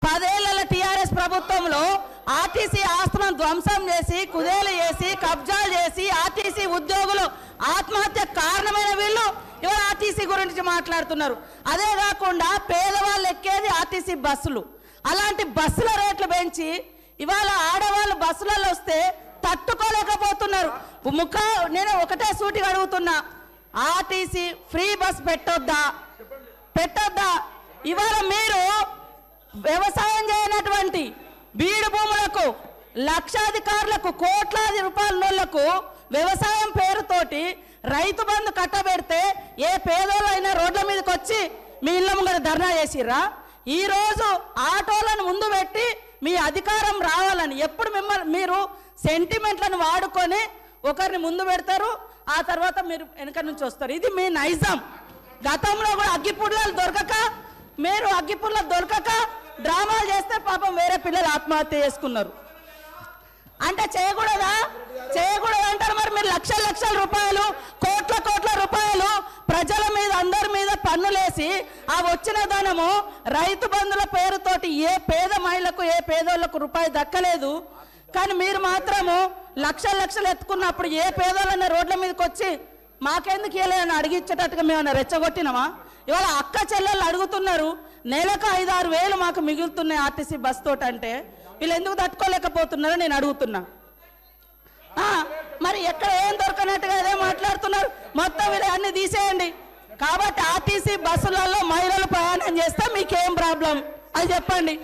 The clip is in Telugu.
10 ఏళ్ల టీఆర్ఎస్ ప్రభుత్వంలో ఆర్టీసీ ఆస్తులను ధ్వంసం చేసి కుదేలు చేసి కబ్జాలు చేసి ఆర్టీసీ ఉద్యోగులు ఆత్మహత్య కారణమైన వీళ్ళు ఇవాళ ఆర్టీసీ గురించి మాట్లాడుతున్నారు. అదే కాకుండా పేదవాళ్ళు ఎక్కేది ఆర్టీసీ బస్సులు. అలాంటి బస్సుల రేట్లు పెంచి ఇవాళ ఆడవాళ్ళు బస్సులలో వస్తే తట్టుకోలేకపోతున్నారు. నేను ఒకటే సూటిగా అడుగుతున్నా, ఆర్టీసీ ఫ్రీ బస్ పెట్టొద్దా? ఇవాళ మీరు వ్యవసాయం చేయనటువంటి బీడు భూములకు లక్షాధికారులకు కోట్లాది రూపాయల నోళ్లకు వ్యవసాయం పేరుతోటి రైతు బంధు కట్టబెడితే ఏ పేదోళ్ళైనా రోడ్ల మీదకి వచ్చి మీ ఇళ్ళ ముంగర ధర్నా చేసిర్రా? ఈరోజు ఆటోలను ముందు పెట్టి మీ అధికారం రావాలని ఎప్పుడు మీరు సెంటిమెంట్లను వాడుకొని ఒకరిని ముందు పెడతారు, ఆ తర్వాత మీరు వెనక నుంచి వస్తారు. ఇది మీ నైజం. గతంలో కూడా అగ్గిపుల్లలు దొరకక డ్రామాలు చేస్తే పాపం వేరే పిల్లలు ఆత్మహత్య చేసుకున్నారు. అంటే చేయకూడదా అంటారు. మరి మీరు లక్షల రూపాయలు కోట్ల రూపాయలు ప్రజల మీద అందరి మీద పన్నులేసి ఆ వచ్చిన ధనము రైతు బంధుల పేరుతోటి ఏ పేద మహిళకు ఏ పేదోళ్లకు రూపాయి దక్కలేదు. కానీ మీరు మాత్రము లక్షలు ఎత్తుకున్నప్పుడు ఏ పేదోళ్ళన్నా రోడ్ల మీదకి వచ్చి మాకెందుకు ఇవ్వలేదని అడిగించేటట్టుగా మేమన్నా రెచ్చగొట్టినామా? ఇవాళ అక్క చెల్లెళ్ళు అడుగుతున్నారు, నెలకు 5-6 వేలు మాకు మిగులుతున్నాయి ఆర్టీసీ బస్ తోటి. అంటే వీళ్ళు ఎందుకు తట్టుకోలేకపోతున్నారో నేను అడుగుతున్నా. మరి ఎక్కడ ఏం దొరకనట్టుగా అదే మాట్లాడుతున్నారు. మొత్తం వీళ్ళు అన్ని తీసేయండి. కాబట్టి ఆర్టీసీ బస్సులలో మహిళలు ప్రయాణం చేస్తే మీకేం ప్రాబ్లం అది చెప్పండి.